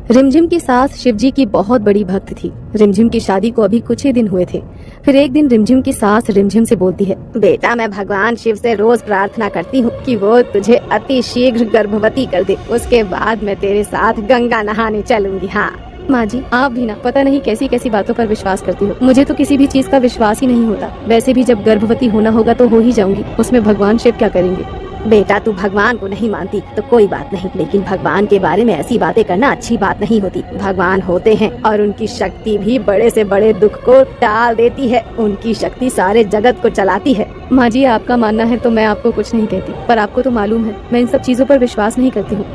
रिमझिम की सास शिवजी की बहुत बड़ी भक्त थी। रिमझिम की शादी को अभी कुछ ही दिन हुए थे। फिर एक दिन रिमझिम की सास रिमझिम से बोलती है, बेटा मैं भगवान शिव से रोज प्रार्थना करती हूँ कि वो तुझे अति शीघ्र गर्भवती कर दे, उसके बाद मैं तेरे साथ गंगा नहाने चलूंगी। हाँ माँ जी, आप भी ना पता नहीं कैसी कैसी बातों पर विश्वास करती हो। मुझे तो किसी भी चीज का विश्वास ही नहीं होता। वैसे भी जब गर्भवती होना होगा तो हो ही जाऊंगी, उसमें भगवान शिव क्या करेंगे। बेटा तू भगवान को नहीं मानती तो कोई बात नहीं, लेकिन भगवान के बारे में ऐसी बातें करना अच्छी बात नहीं होती। भगवान होते हैं और उनकी शक्ति भी बड़े से बड़े दुख को टाल देती है। उनकी शक्ति सारे जगत को चलाती है। माँ जी, आपका मानना है तो मैं आपको कुछ नहीं कहती, पर आपको तो मालूम है मैं इन सब चीजों पर विश्वास नहीं करती हूँ।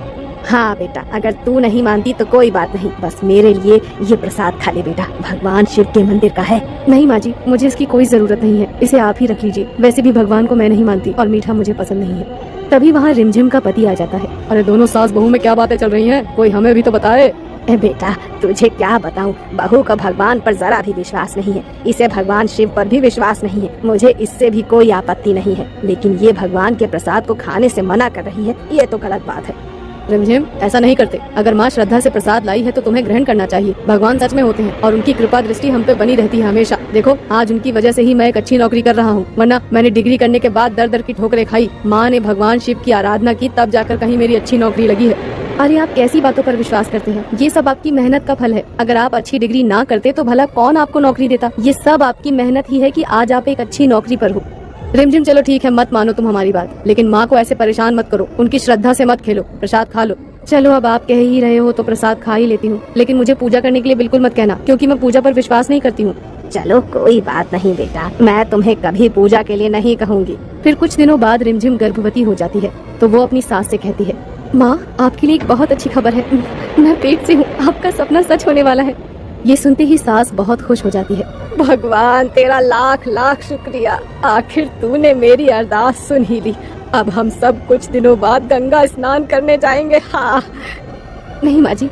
हाँ बेटा, अगर तू नहीं मानती तो कोई बात नहीं, बस मेरे लिए ये प्रसाद खा ले बेटा, भगवान शिव के मंदिर का है। नहीं माँ जी, मुझे इसकी कोई जरूरत नहीं है, इसे आप ही रख लीजिए। वैसे भी भगवान को मैं नहीं मानती और मीठा मुझे पसंद नहीं है। तभी वहाँ रिमझिम का पति आ जाता है। अरे दोनों सास बहू में क्या बातें चल रही हैं? कोई हमें भी तो बताए। बेटा तुझे क्या बताऊं, बहू का भगवान पर जरा भी विश्वास नहीं है, इसे भगवान शिव पर भी विश्वास नहीं है। मुझे इससे भी कोई आपत्ति नहीं है, लेकिन ये भगवान के प्रसाद को खाने से मना कर रही है, ये तो गलत बात है। रिमझिम, ऐसा नहीं करते। अगर माँ श्रद्धा से प्रसाद लाई है तो तुम्हें ग्रहण करना चाहिए। भगवान सच में होते हैं और उनकी कृपा दृष्टि हम पे बनी रहती है हमेशा। देखो आज उनकी वजह से ही मैं एक अच्छी नौकरी कर रहा हूँ, वरना मैंने डिग्री करने के बाद दर दर की ठोकरें खाई। माँ ने भगवान शिव की आराधना की, तब जाकर कहीं मेरी अच्छी नौकरी लगी है। अरे आप कैसी बातों पर विश्वास करते हैं? ये सब आपकी मेहनत का फल है। अगर आप अच्छी डिग्री ना करते तो भला कौन आपको नौकरी देता? ये सब आपकी मेहनत ही है कि आज आप एक अच्छी नौकरी पर हो। रिमझिम चलो ठीक है, मत मानो तुम हमारी बात, लेकिन माँ को ऐसे परेशान मत करो, उनकी श्रद्धा से मत खेलो, प्रसाद खा लो। चलो अब आप कह ही रहे हो तो प्रसाद खा ही लेती हूँ, लेकिन मुझे पूजा करने के लिए बिल्कुल मत कहना, क्योंकि मैं पूजा पर विश्वास नहीं करती हूँ। चलो कोई बात नहीं बेटा, मैं तुम्हें कभी पूजा के लिए नहीं कहूँगी। फिर कुछ दिनों बाद रिमझिम गर्भवती हो जाती है तो वो अपनी सास से कहती है, माँ आपके लिए एक बहुत अच्छी खबर है, मैं पेट से हूँ, आपका सपना सच होने वाला है। ये सुनते ही सास बहुत खुश हो जाती है। भगवान तेरा लाख लाख शुक्रिया, आखिर तूने मेरी अरदास सुन ही ली। अब हम सब कुछ दिनों बाद गंगा स्नान करने जाएंगे। हाँ नहीं माँ जी,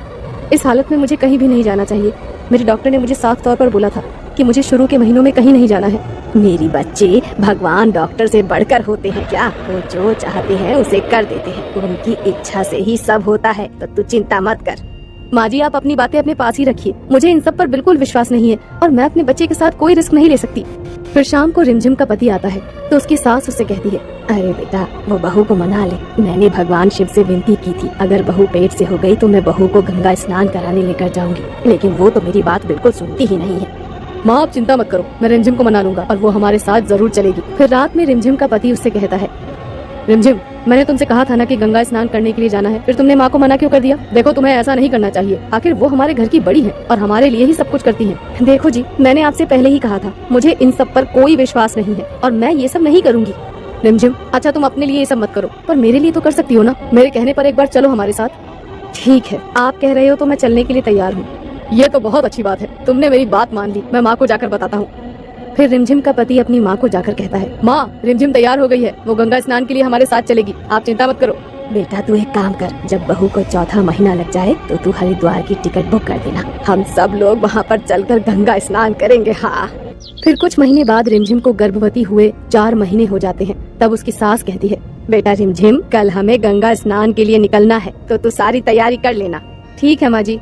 इस हालत में मुझे कहीं भी नहीं जाना चाहिए। मेरे डॉक्टर ने मुझे साफ तौर पर बोला था कि मुझे शुरू के महीनों में कहीं नहीं जाना है। मेरी बच्ची, भगवान डॉक्टर से बढ़कर होते हैं क्या? वो जो चाहते हैं उसे कर देते हैं, उनकी इच्छा से ही सब होता है, तो तू चिंता मत कर। माँ जी आप अपनी बातें अपने पास ही रखिए, मुझे इन सब पर बिल्कुल विश्वास नहीं है और मैं अपने बच्चे के साथ कोई रिस्क नहीं ले सकती। फिर शाम को रिमझिम का पति आता है तो उसकी सास उससे कहती है, अरे बेटा वो बहू को मना ले, मैंने भगवान शिव से विनती की थी, अगर बहू पेट से हो गई तो मैं बहू को गंगा स्नान कराने लेकर जाऊंगी, लेकिन वो तो मेरी बात बिल्कुल सुनती ही नहीं है। माँ आप चिंता मत करो, मैं रिमझिम को मना लूंगा और वो हमारे साथ जरूर चलेगी। फिर रात में रिमझिम का पति उससे कहता है, रिमझिम मैंने तुमसे कहा था ना कि गंगा स्नान करने के लिए जाना है, फिर तुमने माँ को मना क्यों कर दिया? देखो तुम्हें ऐसा नहीं करना चाहिए, आखिर वो हमारे घर की बड़ी है और हमारे लिए ही सब कुछ करती है। देखो जी, मैंने आपसे पहले ही कहा था, मुझे इन सब पर कोई विश्वास नहीं है और मैं ये सब नहीं करूँगी। रिमझिम अच्छा तुम अपने लिए ये सब मत करो, पर मेरे लिए तो कर सकती हो ना, मेरे कहने पर एक बार चलो हमारे साथ। ठीक है आप कह रहे हो तो मैं चलने के लिए तैयार हूँ। ये तो बहुत अच्छी बात है, तुमने मेरी बात मान ली, मैं माँ को जाकर बताता हूँ। फिर रिमझिम का पति अपनी माँ को जाकर कहता है, माँ रिमझिम तैयार हो गई है, वो गंगा स्नान के लिए हमारे साथ चलेगी, आप चिंता मत करो। बेटा तू एक काम कर, जब बहू को चौथा महीना लग जाए तो तू हरिद्वार की टिकट बुक कर देना, हम सब लोग वहाँ पर चलकर गंगा स्नान करेंगे। हाँ। फिर कुछ महीने बाद रिमझिम को गर्भवती हुए 4 महीने हो जाते हैं। तब उसकी सास कहती है, बेटा रिमझिम कल हमें गंगा स्नान के लिए निकलना है, तो तू सारी तैयारी कर लेना। ठीक है माँ जी।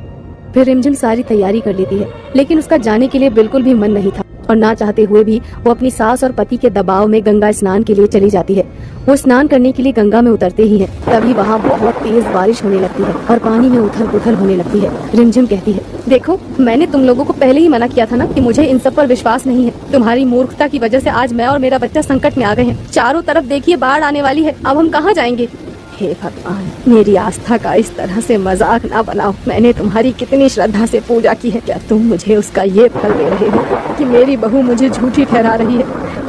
फिर रिमझिम सारी तैयारी कर लेती है, लेकिन उसका जाने के लिए बिल्कुल भी मन नहीं था और ना चाहते हुए भी वो अपनी सास और पति के दबाव में गंगा स्नान के लिए चली जाती है। वो स्नान करने के लिए गंगा में उतरते ही है, तभी वहाँ बहुत तेज बारिश होने लगती है और पानी में उथल पुथल होने लगती है। रिमझिम कहती है, देखो मैंने तुम लोगों को पहले ही मना किया था ना कि मुझे इन सब पर विश्वास नहीं है। तुम्हारी मूर्खता की वजह से आज मैं और मेरा बच्चा संकट में आ गए हैं। चारों तरफ देखिए बाढ़ आने वाली है, अब हम कहाँ जाएंगे? हे भगवान, मेरी आस्था का इस तरह से मजाक ना बनाओ। मैंने तुम्हारी कितनी श्रद्धा से पूजा की है, क्या तुम मुझे उसका ये फल दे रहे हो कि मेरी बहू मुझे झूठी ठहरा रही है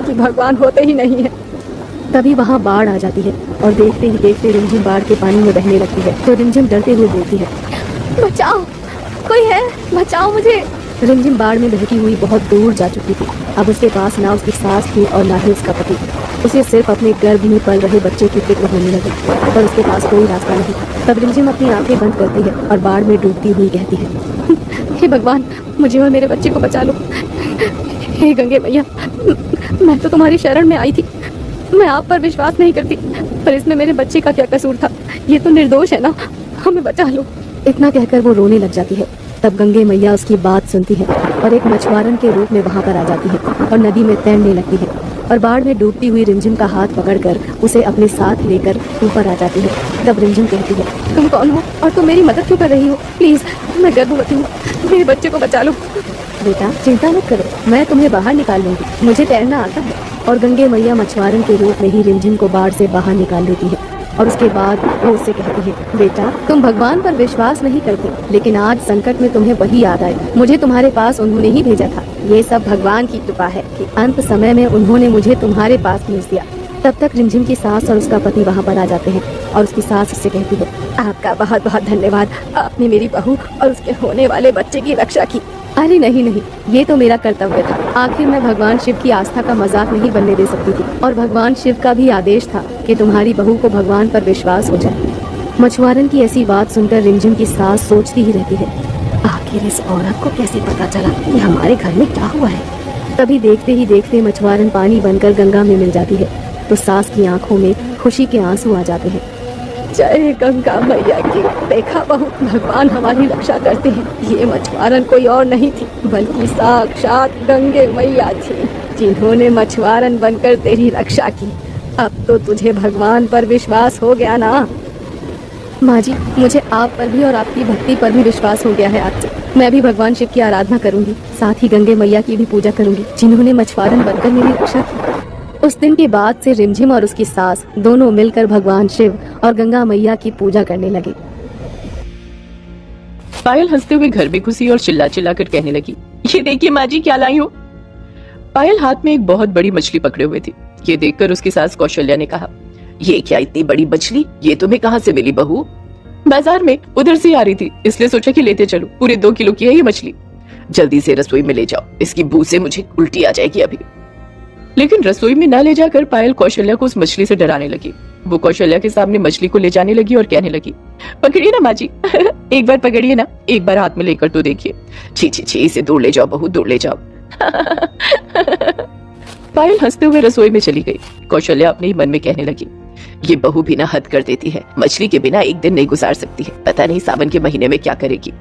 कि भगवान होते ही नहीं है? तभी वहाँ बाढ़ आ जाती है और देखते ही देखते रिमझिम बाढ़ के पानी में बहने लगती है। तो रिमझिम डरते हुए बोलती है, बचाओ, कोई है, बचाओ मुझे। रिमझिम बाढ़ में बहती हुई बहुत दूर जा चुकी थी। अब उसके पास ना उसकी सास थी और ना ही उसका पति। उसे सिर्फ अपने गर्भ में पल रहे बच्चे की फिक्र होने लगी, पर उसके पास कोई रास्ता नहीं था। तब रिमझिम अपनी आंखें बंद करती है और बाढ़ में डूबती हुई कहती है, हे भगवान मुझे और मेरे बच्चे को बचा लो। हे गंगे मैया, मैं तो तुम्हारी शरण में आई थी, मैं आप पर विश्वास नहीं करती, पर इसमें मेरे बच्चे का क्या कसूर था? ये तो निर्दोष है ना, हमें बचा लो। इतना कहकर वो रोने लग जाती है। तब गंगे मैया उसकी बात सुनती है और एक मछुआरन के रूप में वहाँ पर आ जाती है और नदी में तैरने लगती है और बाढ़ में डूबती हुई रिमझिम का हाथ पकड़कर उसे अपने साथ लेकर ऊपर आ जाती है। तब रिमझिम कहती है, तुम कौन हो और तुम मेरी मदद क्यों कर रही हो? प्लीज, मैं गर्भवती हूँ, मेरे बच्चे को बचा लो। बेटा चिंता मत करो, मैं तुम्हें बाहर निकाल लूंगी, मुझे तैरना आता है। और गंगे मैया मछुआरन के रूप में ही रिमझिम को बाढ़ से बाहर निकाल लेती है और उसके बाद वो उससे कहती है, बेटा तुम भगवान पर विश्वास नहीं करते, लेकिन आज संकट में तुम्हें वही याद आए, मुझे तुम्हारे पास उन्होंने ही भेजा था। ये सब भगवान की कृपा है कि अंत समय में उन्होंने मुझे तुम्हारे पास भेज दिया। तब तक रिमझिम की सास और उसका पति वहाँ पर आ जाते हैं और उसकी सास उससे कहती है, आपका बहुत बहुत धन्यवाद, आपने मेरी बहू और उसके होने वाले बच्चे की रक्षा की। अरे नहीं नहीं, ये तो मेरा कर्तव्य था। आखिर मैं भगवान शिव की आस्था का मजाक नहीं बनने दे सकती थी और भगवान शिव का भी आदेश था कि तुम्हारी बहू को भगवान पर विश्वास हो जाए। मछुआरन की ऐसी बात सुनकर रिमझिम की सास सोचती ही रहती है, आखिर इस औरत को कैसे पता चला कि हमारे घर में क्या हुआ है। तभी देखते ही देखते मछुआरन पानी बनकर गंगा में मिल जाती है तो सास की आंखों में खुशी के आंसू आ जाते हैं। जय गंगा मैया की, देखा बहू, भगवान हमारी रक्षा करते हैं। ये मछुआरन कोई और नहीं थी बल्कि साक्षात गंगे मैया थी, जिन्होंने मछुआरन बनकर तेरी रक्षा की। अब तो तुझे भगवान पर विश्वास हो गया ना? माँ जी, मुझे आप पर भी और आपकी भक्ति पर भी विश्वास हो गया है। आज से मैं भी भगवान शिव की आराधना करूंगी, साथ ही गंगे मैया की भी पूजा करूंगी, जिन्होंने मछुआरन बनकर मेरी रक्षा की। उस दिन के बाद से रिमझिम और उसकी सास दोनों मिलकर भगवान शिव और गंगा मैया की पूजा करने लगे। पायल हंसते हुए घर में घुसी और चिल्ला चिल्ला कर कहने लगी, ये देखिए माँ जी क्या लाई हो। पायल हाथ में एक बहुत बड़ी मछली पकड़े हुए थी। ये देखकर उसकी सास कौशल्या ने कहा, ये क्या इतनी बड़ी मछली, ये तुम्हें कहाँ से मिली बहू? बाजार में उधर से आ रही थी, इसलिए सोचा कि लेते चलो। पूरे 2 किलो की है ये मछली, जल्दी से रसोई में ले जाओ, इसकी बू से मुझे उल्टी आ जाएगी अभी। लेकिन रसोई में न ले जाकर पायल कौशल्या को उस मछली से डराने लगी। वो कौशल्या के सामने मछली को ले जाने लगी और कहने लगी, पकड़िए ना माँ जी एक बार पकड़िए ना, एक बार हाथ में लेकर तो देखिए। छी छी छी, इसे दूर ले जाओ बहू, दूर ले जाओ। पायल हंसते हुए रसोई में चली गई। कौशल्या अपने ही मन में कहने लगी, ये बहू भी ना हद कर देती है, मछली के बिना एक दिन नहीं गुजार सकती है, पता नहीं सावन के महीने में क्या करेगी।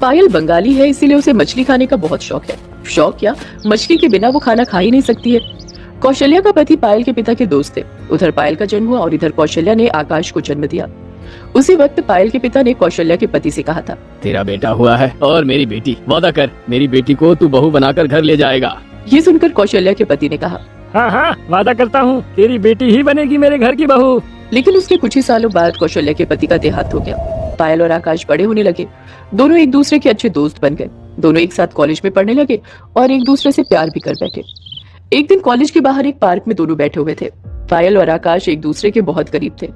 पायल बंगाली है, इसीलिए उसे मछली खाने का बहुत शौक है। शौक क्या, मछली के बिना वो खाना खा ही नहीं सकती है। कौशल्या का पति पायल के पिता के दोस्त थे। उधर पायल का जन्म हुआ और इधर कौशल्या ने आकाश को जन्म दिया। उसी वक्त पायल के पिता ने कौशल्या के पति से कहा था, तेरा बेटा हुआ है और मेरी बेटी, वादा कर मेरी बेटी को तू बहू बनाकर घर ले जाएगा। ये सुनकर कौशल्या के पति ने कहा, हाँ हाँ वादा करता हूँ, तेरी बेटी ही बनेगी मेरे घर की बहू। लेकिन उसके कुछ ही सालों बाद कौशल्या के पति का देहांत हो गया। पायल और आकाश बड़े होने लगे। दोनों एक दूसरे के अच्छे दोस्त बन गए। दोनों एक साथ कॉलेज में पढ़ने लगे और एक दूसरे से प्यार भी कर बैठे। एक दिन कॉलेज के बाहर एक पार्क में दोनों बैठे हुए थे। पायल और आकाश एक दूसरे के बहुत करीब थे।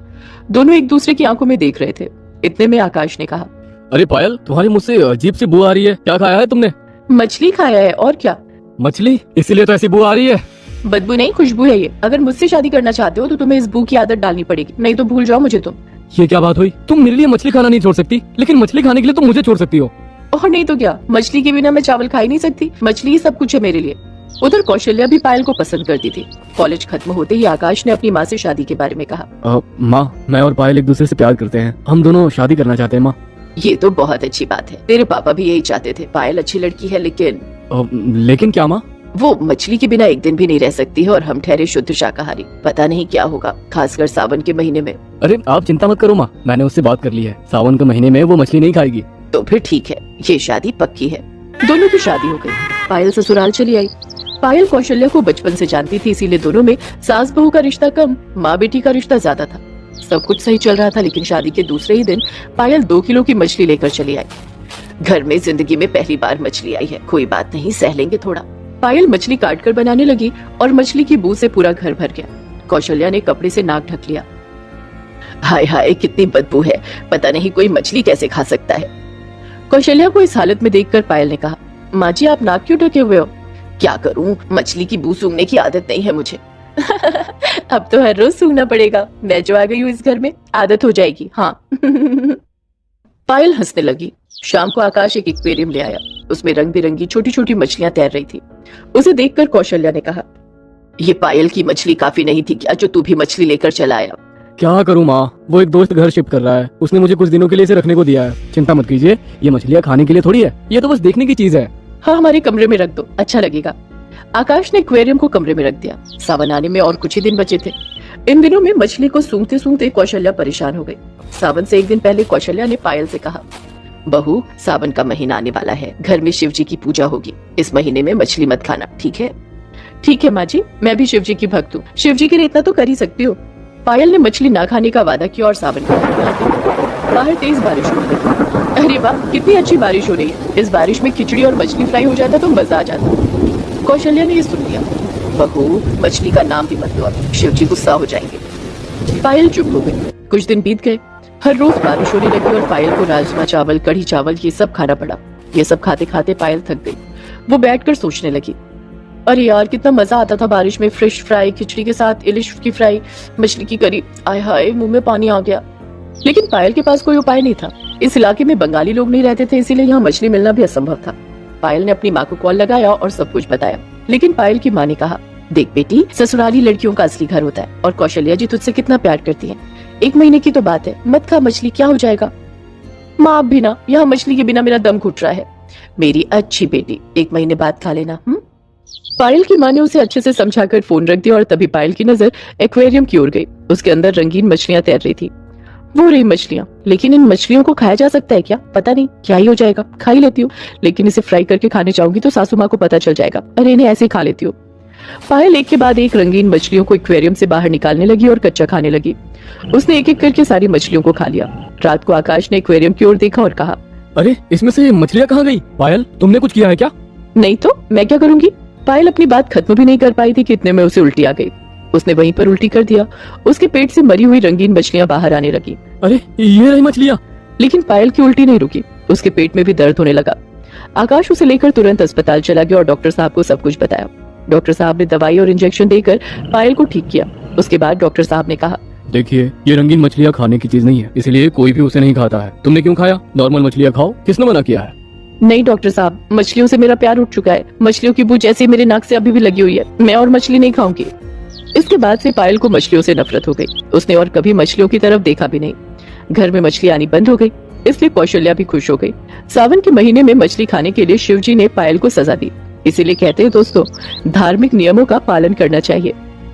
दोनों एक दूसरे की आंखों में देख रहे थे। इतने में आकाश ने कहा, अरे पायल, तुम्हारी मुझसे अजीब सी बू आ रही है, क्या खाया है तुमने? मछली खाया है और क्या। मछली, इसीलिए तो ऐसी बू आ रही है। बदबू नहीं, खुशबू है ये। अगर मुझसे शादी करना चाहते हो तो तुम्हें इस बू की आदत डालनी पड़ेगी, नहीं तो भूल जाओ मुझे तुम। ये क्या बात हुई? तुम मेरे लिए मछली खाना नहीं छोड़ सकती, लेकिन मछली खाने के लिए तुम मुझे छोड़ सकती हो। और नहीं तो क्या, मछली के बिना मैं चावल खा ही नहीं सकती। मछली ही सब कुछ है मेरे लिए। उधर कौशल्या भी पायल को पसंद करती थी। कॉलेज खत्म होते ही आकाश ने अपनी माँ से शादी के बारे में कहा। माँ, मैं और पायल एक दूसरे से प्यार करते हैं, हम दोनों शादी करना चाहते हैं माँ। ये तो बहुत अच्छी बात है, तेरे पापा भी यही चाहते थे। पायल अच्छी लड़की है, लेकिन क्या माँ? वो मछली के बिना एक दिन भी नहीं रह सकती है और हम ठहरे शुद्ध शाकाहारी। पता नहीं क्या होगा, खासकर सावन के महीने में। अरे आप चिंता मत करो माँ, मैंने उससे बात कर ली है, सावन के महीने में वो मछली नहीं खाएगी। तो फिर ठीक है, ये शादी पक्की है। दोनों की शादी हो गई। पायल ससुराल चली आई। पायल कौशल्या को बचपन से जानती थी, इसीलिए दोनों में सास बहू का रिश्ता कम, माँ बेटी का रिश्ता ज्यादा था। सब कुछ सही चल रहा था, लेकिन शादी के दूसरे ही दिन पायल 2 किलो की मछली लेकर चली आई। घर में जिंदगी में पहली बार मछली आई है, कोई बात नहीं, सह लेंगे थोड़ा। पायल मछली काट कर बनाने लगी और मछली की बू से पूरा घर भर गया। कौशल्या ने कपड़े से नाक ढक लिया। हाय हाय, कितनी बदबू है, पता नहीं कोई मछली कैसे खा सकता है। कौशल्या को इस हालत में देखकर पायल ने कहा, माँ जी आप नाक क्यों ढके हुए हो? क्या करूं, मछली की बू सूंघने की आदत नहीं है मुझे। अब तो हर रोज सूंघना पड़ेगा, मैं जो आ गई हूँ इस घर में, आदत हो जाएगी। हाँ। पायल हंसने लगी। शाम को आकाश एक एक्वेरियम ले आया। उसमें रंग बिरंगी छोटी छोटी मछलियां तैर रही थी। उसे देखकर कौशल्या ने कहा, ये पायल की मछली काफी नहीं थी क्या जो तू भी मछली लेकर चला आया? क्या करूँ माँ, वो एक दोस्त घर शिफ्ट कर रहा है, उसने मुझे कुछ दिनों के लिए इसे रखने को दिया है। चिंता मत कीजिए, ये मछलियाँ खाने के लिए थोड़ी है, ये तो बस देखने की चीज है। हाँ, हमारे कमरे में रख दो, अच्छा लगेगा। आकाश ने एक्वेरियम को कमरे में रख दिया। सावन आने में और कुछ ही दिन बचे थे। इन दिनों में मछली को सूंघते सूंघते कौशल्या परेशान हो गई। सावन से एक दिन पहले कौशल्या ने पायल से कहा, बहू, सावन का महीना आने वाला है, घर में शिव जी की पूजा होगी, इस महीने में मछली मत खाना, ठीक है? ठीक है माँ जी, मैं भी शिव जी की भक्त हूँ, शिव जी के लिए इतना तो कर ही सकती हूँ। पायल ने मछली ना खाने का वादा किया और सावन का महीना आ गया। बाहर तेज बारिश होने लगी। अरे वाह, कितनी अच्छी बारिश हो रही है। इस बारिश में खिचड़ी और मछली फ्राई हो जाता तो मजा आ जाता। कौशल्या ने ये सुन लिया। बहू, मछली का नाम भी मत लो, अब शिव जी गुस्सा हो जाएंगे। पायल चुप हो गई। कुछ दिन बीत गए। हर रोज बारिश होने लगी और पायल को राजमा चावल, कढ़ी चावल ये सब खाना पड़ा। ये सब खाते खाते पायल थक गई। वो बैठकर सोचने लगी, अरे यार, कितना मजा आता था बारिश में, फिश फ्राई, खिचड़ी के साथ इलिश की फ्राई, मछली की करी। आय हाय, मुंह में पानी आ गया। लेकिन पायल के पास कोई उपाय नहीं था। इस इलाके में बंगाली लोग नहीं रहते थे, इसीलिए यहाँ मछली मिलना भी असंभव था। पायल ने अपनी माँ को कॉल लगाया और सब कुछ बताया। लेकिन पायल की माँ ने कहा, देख बेटी, ससुराली लड़कियों का असली घर होता है और कौशल्या जी तुझसे कितना प्यार करती है। 1 महीने की तो बात है, मत खा मछली, क्या हो जाएगा। माँ आप भी ना, यहाँ मछली के बिना मेरा दम घुट रहा है। मेरी अच्छी बेटी, 1 महीने बाद खा लेना। पायल की माँ ने उसे अच्छे से समझाकर फोन रख दिया और तभी पायल की नजर एक्वेरियम की ओर गई। उसके अंदर रंगीन मछलियां तैर रही थी। वो रही मछलियां, लेकिन इन मछलियों को खाया जा सकता है क्या? पता नहीं, क्या ही हो जाएगा, खा ही लेती हूँ। लेकिन इसे फ्राई करके खाने चाहूंगी तो सासू माँ को पता चल जाएगा। अरे इन्हें ऐसे ही खा लेती हूँ। पायल एक के बाद एक रंगीन मछलियों को एक्वेरियम से बाहर निकालने लगी और कच्चा खाने लगी। उसने एक एक करके सारी मछलियों को खा लिया। रात को आकाश ने एक्वेरियम की ओर देखा और कहा, अरे इसमें से मछलियाँ कहाँ गई? पायल, तुमने कुछ किया है क्या? नहीं तो मैं क्या करूंगी। पायल अपनी बात खत्म भी नहीं कर पाई थी कि इतने में उसे उल्टी आ गई। उसने वहीं पर उल्टी कर दिया। उसके पेट से मरी हुई रंगीन मछलियां बाहर आने लगी। अरे ये रही मछलियाँ। लेकिन पायल की उल्टी नहीं रुकी। उसके पेट में भी दर्द होने लगा। आकाश उसे लेकर तुरंत अस्पताल चला गया और डॉक्टर साहब को सब कुछ बताया। डॉक्टर साहब ने दवाई और इंजेक्शन देकर पायल को ठीक किया। उसके बाद डॉक्टर साहब ने कहा, देखिए, ये रंगीन मछलियाँ खाने की चीज नहीं है, इसलिए कोई भी उसे नहीं खाता है। तुमने क्यों खाया? नॉर्मल मछलियाँ खाओ, किसने मना किया है? नहीं डॉक्टर साहब, मछलियों से मेरा प्यार उठ चुका है। मछलियों की बू जैसे मेरे नाक से अभी भी लगी हुई है। मैं और मछली नहीं खाऊंगी। इसके बाद से पायल को मछलियों से नफरत हो गई। उसने और कभी मछलियों की तरफ देखा भी नहीं। घर में मछली आनी बंद हो गई, इसलिए कौशल्या भी खुश हो गई। सावन के महीने में मछली खाने के लिए शिव जी ने पायल को सजा दी। इसीलिए कहते हैं दोस्तों, धार्मिक नियमों का पालन करना चाहिए।